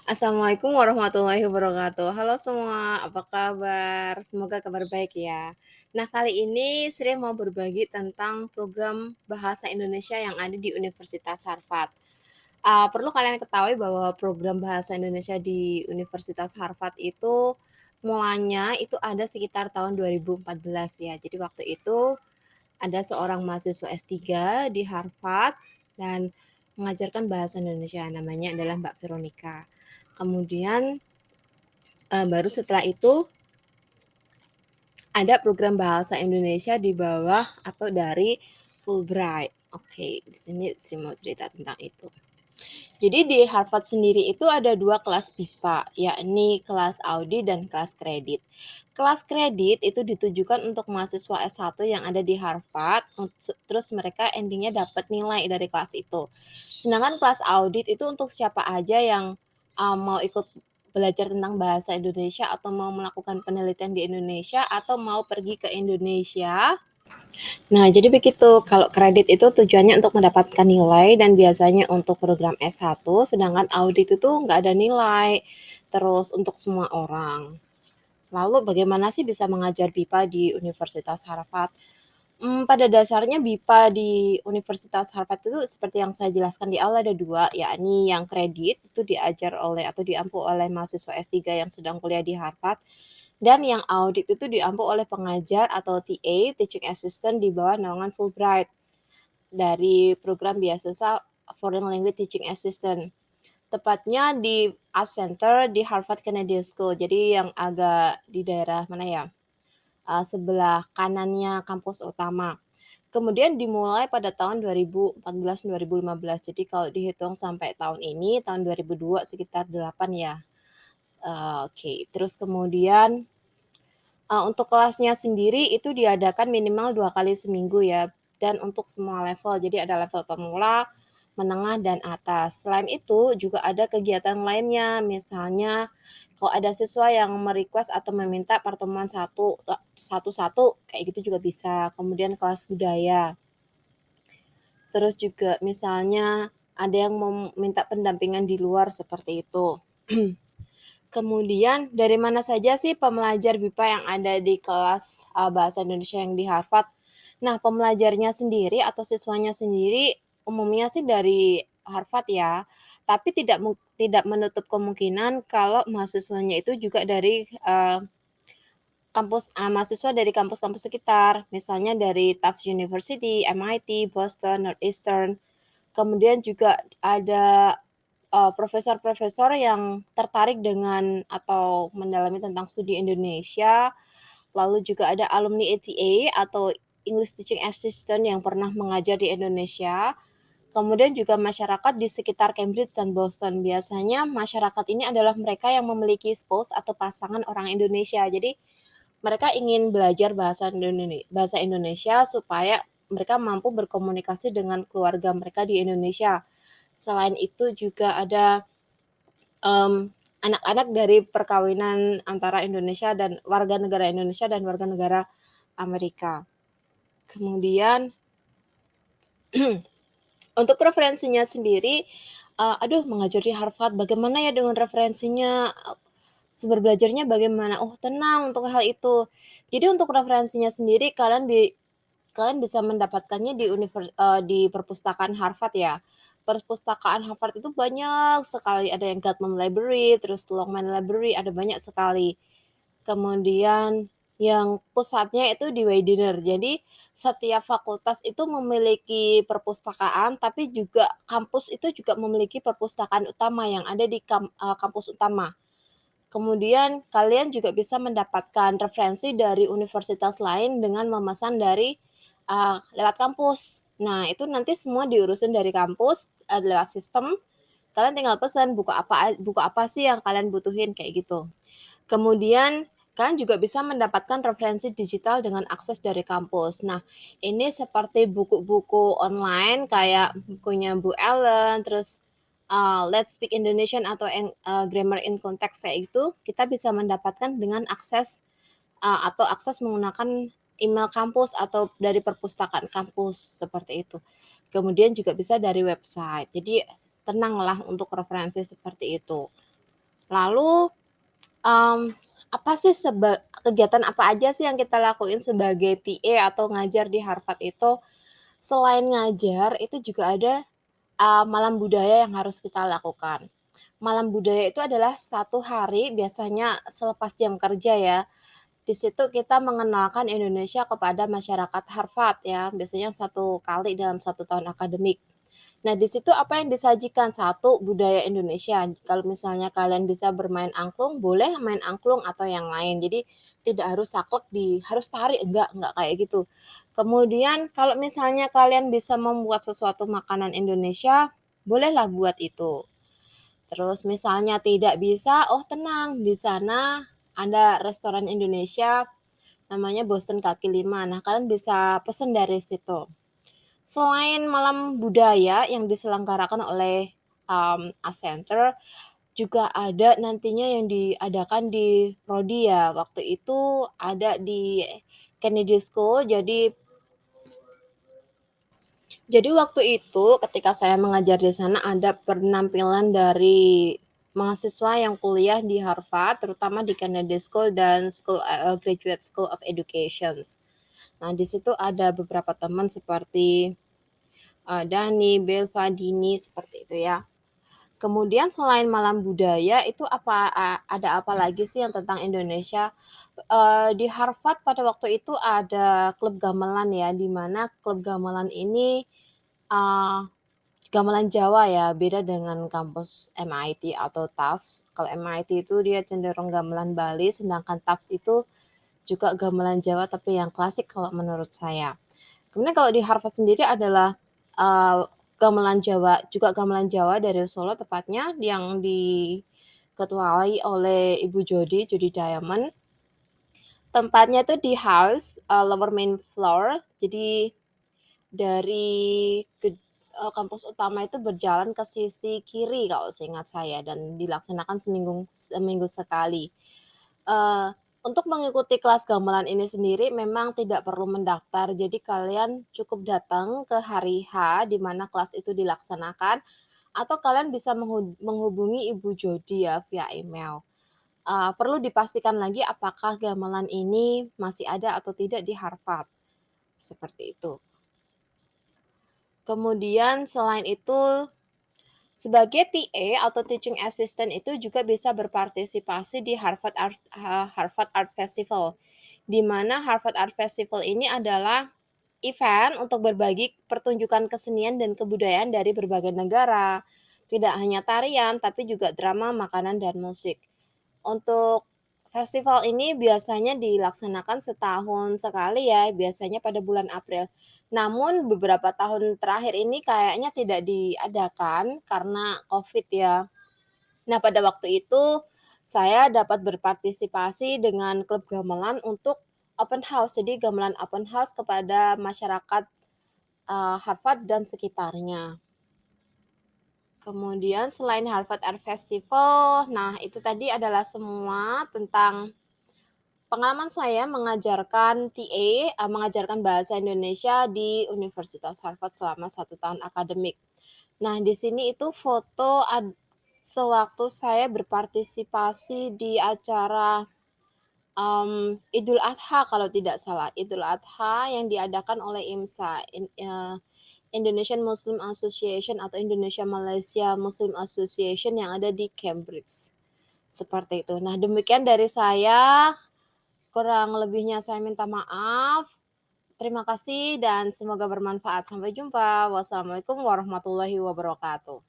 Assalamualaikum warahmatullahi wabarakatuh. Halo semua, apa kabar? Semoga kabar baik ya. Nah, kali ini Sri mau berbagi tentang program bahasa Indonesia yang ada di Universitas Harvard. Perlu kalian ketahui bahwa program bahasa Indonesia di Universitas Harvard itu mulanya itu ada sekitar tahun 2014 ya. Jadi waktu itu ada seorang mahasiswa S3 di Harvard dan mengajarkan bahasa Indonesia, namanya adalah Mbak Veronica. Kemudian baru setelah itu ada program bahasa Indonesia di bawah atau dari Fulbright. Oke, di sini Sri mau cerita tentang itu. Jadi di Harvard sendiri itu ada dua kelas BIPA, yakni kelas Audi dan kelas kredit. Kelas kredit itu ditujukan untuk mahasiswa S1 yang ada di Harvard, terus mereka endingnya dapat nilai dari kelas itu. Sedangkan kelas audit itu untuk siapa aja yang mau ikut belajar tentang bahasa Indonesia atau mau melakukan penelitian di Indonesia atau mau pergi ke Indonesia. Nah, jadi begitu. Kalau kredit itu tujuannya untuk mendapatkan nilai dan biasanya untuk program S1, sedangkan audit itu nggak ada nilai. Terus untuk semua orang. Lalu bagaimana sih bisa mengajar BIPA di Universitas Harvard? Pada dasarnya BIPA di Universitas Harvard itu seperti yang saya jelaskan di awal ada dua, yakni yang kredit itu diajar oleh atau diampu oleh mahasiswa S3 yang sedang kuliah di Harvard, dan yang audit itu diampu oleh pengajar atau TA, Teaching Assistant di bawah naungan Fulbright dari program beasiswa Foreign Language Teaching Assistant. Tepatnya di Art Center di Harvard Kennedy School. Jadi yang agak di daerah mana ya? Sebelah kanannya kampus utama. Kemudian dimulai pada tahun 2014-2015. Jadi kalau dihitung sampai tahun ini, tahun 2002 sekitar 8 ya. Oke. Terus kemudian untuk kelasnya sendiri itu diadakan minimal 2 kali seminggu ya, dan untuk semua level. Jadi ada level pemula, menengah, dan atas. Selain itu juga ada kegiatan lainnya, misalnya kalau ada siswa yang merequest atau meminta pertemuan satu-satu kayak gitu juga bisa. Kemudian kelas budaya. Terus juga misalnya ada yang meminta pendampingan di luar seperti itu. Kemudian dari mana saja sih pembelajar BIPA yang ada di kelas bahasa Indonesia yang di Harvard? Nah, pembelajarnya sendiri atau siswanya sendiri umumnya sih dari Harvard ya, tapi tidak menutup kemungkinan kalau mahasiswanya itu juga dari mahasiswa dari kampus-kampus sekitar, misalnya dari Tufts University, MIT, Boston, Northeastern. Kemudian juga ada profesor-profesor yang tertarik dengan atau mendalami tentang studi Indonesia, lalu juga ada alumni ATA atau English Teaching Assistant yang pernah mengajar di Indonesia, kemudian juga masyarakat di sekitar Cambridge dan Boston. Biasanya masyarakat ini adalah mereka yang memiliki spouse atau pasangan orang Indonesia. Jadi mereka ingin belajar bahasa Indonesia supaya mereka mampu berkomunikasi dengan keluarga mereka di Indonesia. Selain itu juga ada anak-anak dari perkawinan antara Indonesia dan warga negara Indonesia dan warga negara Amerika. Kemudian untuk referensinya sendiri, aduh mengajar di Harvard bagaimana ya dengan referensinya, sumber belajarnya bagaimana? Oh tenang untuk hal itu. Jadi untuk referensinya sendiri kalian bisa mendapatkannya di perpustakaan Harvard ya. Perpustakaan Harvard itu banyak sekali, ada yang Gutman Library, terus Longman Library, ada banyak sekali. Kemudian yang pusatnya itu di Widener. Jadi setiap fakultas itu memiliki perpustakaan, tapi juga kampus itu juga memiliki perpustakaan utama yang ada di kampus utama. Kemudian kalian juga bisa mendapatkan referensi dari universitas lain dengan memesan dari lewat kampus. Nah, itu nanti semua diurusin dari kampus lewat sistem. Kalian tinggal pesan buku apa sih yang kalian butuhin kayak gitu. Kemudian kalian juga bisa mendapatkan referensi digital dengan akses dari kampus. Nah, ini seperti buku-buku online kayak bukunya Bu Ellen, terus Let's Speak Indonesian atau Grammar in Context kayak itu, kita bisa mendapatkan dengan akses menggunakan email kampus atau dari perpustakaan kampus seperti itu. Kemudian juga bisa dari website. Jadi tenanglah untuk referensi seperti itu. Lalu, mmm, apa sih kegiatan apa aja sih yang kita lakuin sebagai TA atau ngajar di Harvard itu? Selain ngajar, itu juga ada, malam budaya yang harus kita lakukan. Malam budaya itu adalah satu hari biasanya selepas jam kerja ya. Di situ kita mengenalkan Indonesia kepada masyarakat Harvard ya, biasanya satu kali dalam satu tahun akademik. Nah, di situ apa yang disajikan? Satu, budaya Indonesia. Kalau misalnya kalian bisa bermain angklung, boleh main angklung atau yang lain. Jadi tidak harus saklek harus tari, enggak kayak gitu. Kemudian kalau misalnya kalian bisa membuat sesuatu makanan Indonesia, bolehlah buat itu. Terus misalnya tidak bisa, oh tenang, di sana ada restoran Indonesia namanya Boston Kaki Lima. Nah, kalian bisa pesen dari situ. Selain malam budaya yang diselenggarakan oleh, Center, juga ada nantinya yang diadakan di prodi ya. Waktu itu ada di Kennedy School, jadi waktu itu ketika saya mengajar di sana ada penampilan dari mahasiswa yang kuliah di Harvard, terutama di Kennedy School dan Graduate School of Education. Nah, di situ ada beberapa teman seperti, Dani, Belva, Dini, seperti itu ya. Kemudian selain malam budaya itu ada apa lagi sih yang tentang Indonesia? Di Harvard pada waktu itu ada klub gamelan ya, di mana klub gamelan ini, eee, gamelan Jawa ya, beda dengan kampus MIT atau Tufts. Kalau MIT itu dia cenderung gamelan Bali, sedangkan Tufts itu juga gamelan Jawa tapi yang klasik kalau menurut saya. Kemudian kalau di Harvard sendiri adalah, gamelan Jawa, juga gamelan Jawa dari Solo tepatnya yang diketuai oleh Ibu Jody Diamond. Tempatnya itu di house, lower main floor, jadi dari kampus utama itu berjalan ke sisi kiri kalau seingat saya dan dilaksanakan seminggu sekali. Eee, untuk mengikuti kelas gamelan ini sendiri memang tidak perlu mendaftar, jadi kalian cukup datang ke hari H di mana kelas itu dilaksanakan, atau kalian bisa menghubungi Ibu Jody ya via email. Perlu dipastikan lagi apakah gamelan ini masih ada atau tidak di Harvard, seperti itu. Kemudian selain itu, sebagai TA atau teaching assistant itu juga bisa berpartisipasi di Harvard Art Festival, di mana Harvard Art Festival ini adalah event untuk berbagi pertunjukan kesenian dan kebudayaan dari berbagai negara. Tidak hanya tarian, tapi juga drama, makanan, dan musik. Untuk festival ini biasanya dilaksanakan setahun sekali ya, biasanya pada bulan April. Namun beberapa tahun terakhir ini kayaknya tidak diadakan karena Covid ya. Nah, pada waktu itu saya dapat berpartisipasi dengan klub gamelan untuk open house. Jadi gamelan open house kepada masyarakat, Harvard dan sekitarnya. Kemudian selain Harvard Art Festival, nah itu tadi adalah semua tentang pengalaman saya mengajarkan TA, mengajarkan bahasa Indonesia di Universitas Harvard selama satu tahun akademik. Nah, di sini itu foto sewaktu saya berpartisipasi di acara, Idul Adha kalau tidak salah, Idul Adha yang diadakan oleh IMSA, Indonesian Muslim Association atau Indonesia Malaysia Muslim Association yang ada di Cambridge, seperti itu. Nah, demikian dari saya. Kurang lebihnya saya minta maaf. Terima kasih dan semoga bermanfaat. Sampai jumpa. Wassalamualaikum warahmatullahi wabarakatuh.